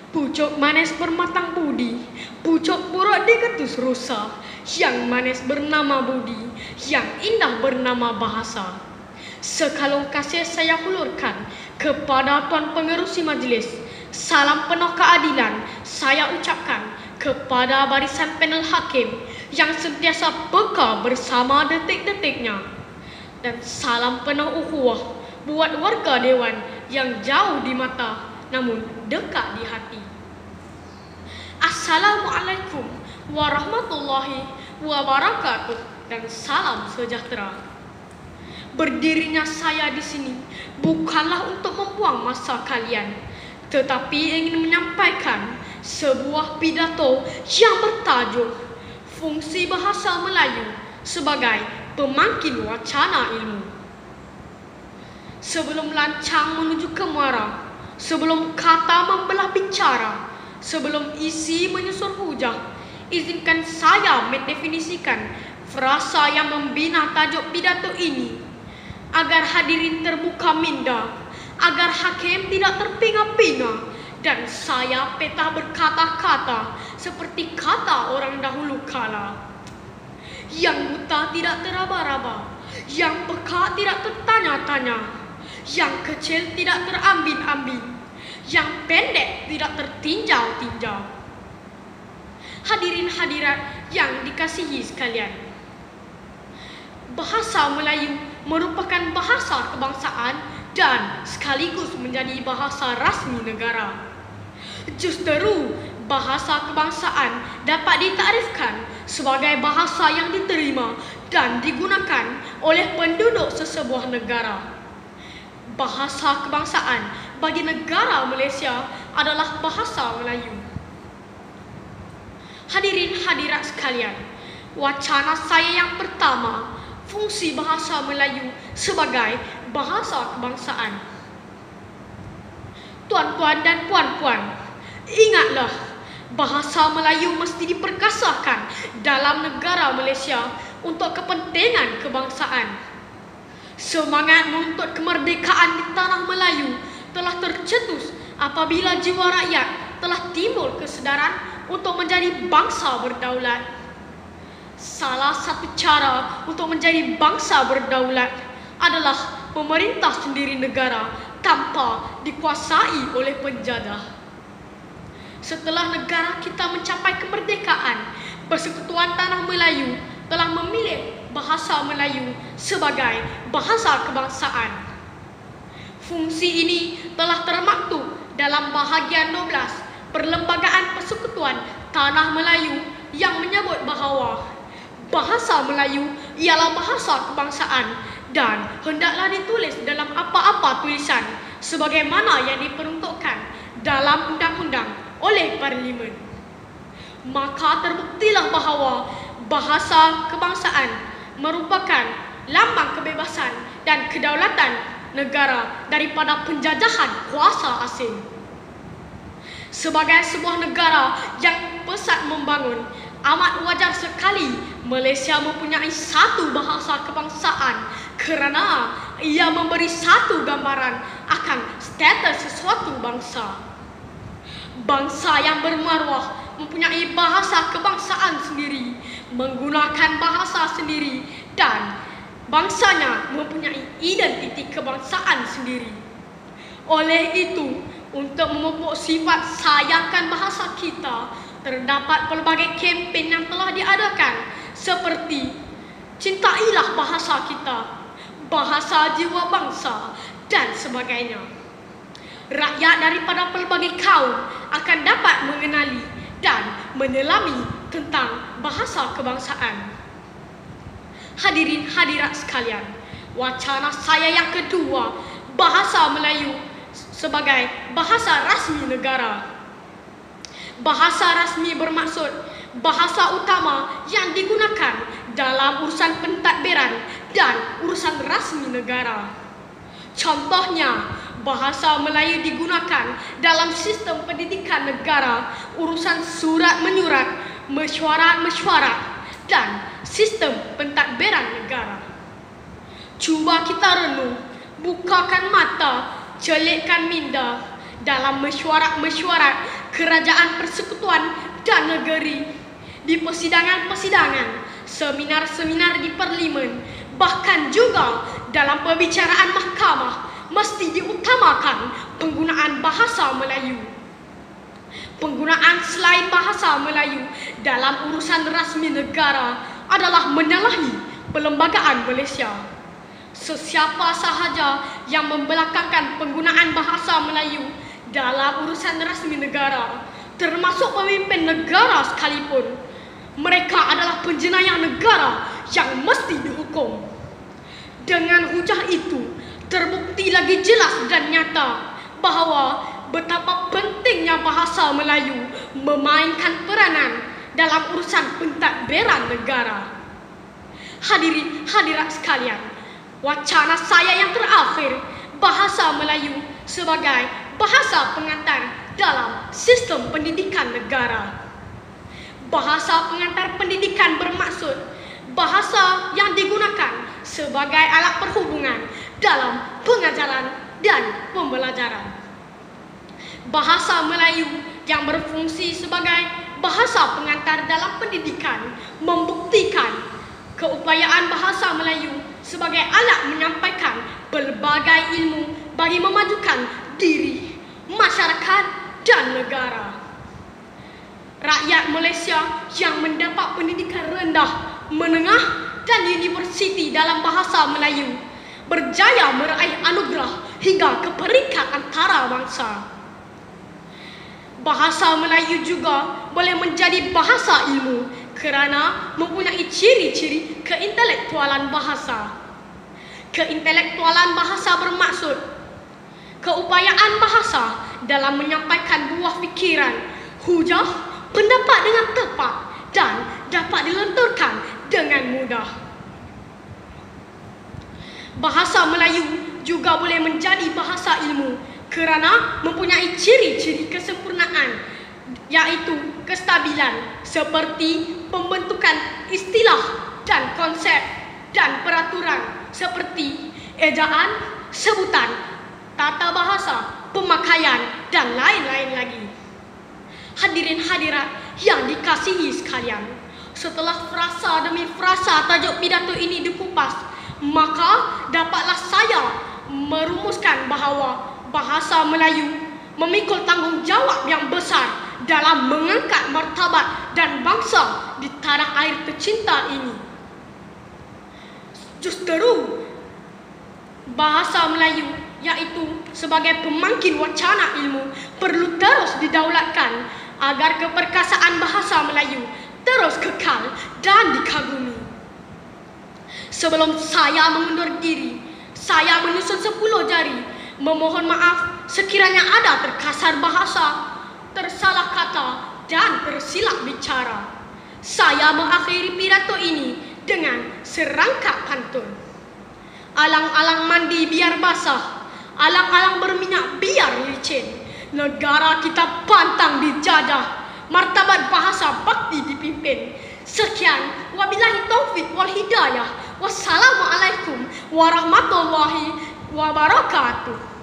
Pucuk manis bermatang budi, pucuk buruk diketus rusa. Yang manis bernama budi, yang indah bernama bahasa. Sekalung kasih saya hulurkan kepada Tuan Pengerusi Majlis. Salam penuh keadilan saya ucapkan kepada barisan panel hakim yang sentiasa peka bersama detik-detiknya. Dan salam penuh ukhuwah buat warga dewan yang jauh di mata namun dekat di hati. Assalamualaikum warahmatullahi wabarakatuh dan salam sejahtera. Berdirinya saya di sini bukanlah untuk membuang masa kalian, tetapi ingin menyampaikan sebuah pidato yang bertajuk Fungsi Bahasa Melayu sebagai Pemangkin Wacana Ilmu. Sebelum lancang menuju ke muara, sebelum kata membelah bicara, sebelum isi menyusun hujah, izinkan saya mendefinisikan frasa yang membina tajuk pidato ini, agar hadirin terbuka minda, agar hakim tidak terpinga-pinga, dan saya peta berkata-kata seperti kata orang dahulu kala. Yang buta tidak teraba-raba, yang peka tidak tertanya-tanya, yang kecil tidak terambil-ambil, yang pendek tidak tertinjau-tinjau. Hadirin hadirat yang dikasihi sekalian, bahasa Melayu merupakan bahasa kebangsaan dan sekaligus menjadi bahasa rasmi negara. Justeru bahasa kebangsaan dapat ditarifkan sebagai bahasa yang diterima dan digunakan oleh penduduk sesebuah negara. Bahasa kebangsaan bagi negara Malaysia adalah bahasa Melayu. Hadirin hadirat sekalian, wacana saya yang pertama, fungsi bahasa Melayu sebagai bahasa kebangsaan. Tuan-tuan dan puan-puan, ingatlah, bahasa Melayu mesti diperkasakan dalam negara Malaysia untuk kepentingan kebangsaan. Semangat menuntut kemerdekaan di tanah Melayu telah tercetus apabila jiwa rakyat telah timbul kesedaran untuk menjadi bangsa berdaulat. Salah satu cara untuk menjadi bangsa berdaulat adalah memerintah sendiri negara tanpa dikuasai oleh penjajah. Setelah negara kita mencapai kemerdekaan, Persekutuan Tanah Melayu telah memilih bahasa Melayu sebagai bahasa kebangsaan. Fungsi ini telah termaktub dalam bahagian 12 Perlembagaan Persekutuan Tanah Melayu yang menyebut bahawa bahasa Melayu ialah bahasa kebangsaan dan hendaklah ditulis dalam apa-apa tulisan sebagaimana yang diperuntukkan dalam undang-undang oleh Parlimen. Maka terbuktilah bahawa bahasa kebangsaan merupakan lambang kebebasan dan kedaulatan negara daripada penjajahan kuasa asing. Sebagai sebuah negara yang pesat membangun, amat wajar sekali Malaysia mempunyai satu bahasa kebangsaan kerana ia memberi satu gambaran akan status sesuatu bangsa. Bangsa yang bermaruah mempunyai bahasa kebangsaan sendiri, menggunakan bahasa sendiri, dan bangsanya mempunyai identiti kebangsaan sendiri. Oleh itu, untuk memupuk sifat sayangkan bahasa kita, terdapat pelbagai kempen yang telah diadakan seperti cintailah bahasa kita, bahasa jiwa bangsa, dan sebagainya. Rakyat daripada pelbagai kaum akan dapat mengenali dan menyelami tentang bahasa kebangsaan. Hadirin hadirat sekalian, wacana saya yang kedua, bahasa Melayu sebagai bahasa rasmi negara. Bahasa rasmi bermaksud bahasa utama yang digunakan dalam urusan pentadbiran dan urusan rasmi negara. Contohnya, bahasa Melayu digunakan dalam sistem pendidikan negara, urusan surat menyurat, mesyuarat-mesyuarat, dan sistem pentadbiran negara. Cuba kita renung, bukakan mata, celikkan minda, dalam mesyuarat-mesyuarat kerajaan persekutuan dan negeri, di persidangan-persidangan, seminar-seminar di parlimen, bahkan juga dalam perbicaraan mahkamah, mesti diutamakan penggunaan bahasa Melayu. Penggunaan selain bahasa Melayu dalam urusan rasmi negara adalah menyalahi perlembagaan Malaysia. Sesiapa sahaja yang membelakangkan penggunaan bahasa Melayu dalam urusan rasmi negara, termasuk pemimpin negara sekalipun, mereka adalah penjenayah negara yang mesti dihukum. Dengan hujah itu, terbukti lagi jelas dan nyata bahawa betapa pentingnya bahasa Melayu memainkan peranan dalam urusan pentadbiran negara. Hadirin hadirat sekalian, wacana saya yang terakhir, bahasa Melayu sebagai bahasa pengantar dalam sistem pendidikan negara. Bahasa pengantar pendidikan bermaksud bahasa yang digunakan sebagai alat perhubungan dalam pengajaran dan pembelajaran. Bahasa Melayu yang berfungsi sebagai bahasa pengantar dalam pendidikan membuktikan keupayaan bahasa Melayu sebagai alat menyampaikan pelbagai ilmu bagi memajukan diri, masyarakat dan negara. Rakyat Malaysia yang mendapat pendidikan rendah, menengah dan universiti dalam bahasa Melayu berjaya meraih anugerah hingga ke peringkat antarabangsa. Bahasa Melayu juga boleh menjadi bahasa ilmu kerana mempunyai ciri-ciri keintelektualan bahasa. Keintelektualan bahasa bermaksud keupayaan bahasa dalam menyampaikan buah fikiran, hujah, pendapat dengan tepat dan dapat dilenturkan dengan mudah. Bahasa Melayu juga boleh menjadi bahasa ilmu kerana mempunyai ciri-ciri kesempurnaan, iaitu kestabilan seperti pembentukan istilah dan konsep dan peraturan seperti ejaan, sebutan, tata bahasa, pemakaian dan lain-lain lagi. Hadirin hadirat yang dikasihi sekalian, setelah frasa demi frasa tajuk pidato ini dikupas, maka dapatlah saya merumuskan bahawa bahasa Melayu memikul tanggungjawab yang besar dalam mengangkat martabat dan bangsa di tanah air tercinta ini. Justeru bahasa Melayu, iaitu sebagai pemangkin wacana ilmu, perlu terus didaulatkan agar keperkasaan bahasa Melayu terus kekal dan dikagumi. Sebelum saya mengundur diri, saya menyusun 10 jari memohon maaf sekiranya ada terkasar bahasa, tersalah kata dan tersilap bicara. Saya mengakhiri pidato ini dengan serangkap pantun. Alang-alang mandi biar basah, alang-alang berminyak biar licin. Negara kita pantang dijajah, martabat bahasa bakti dipimpin. Sekian, wabillahi taufik wal hidayah. Wassalamualaikum warahmatullahi wabarakatuh.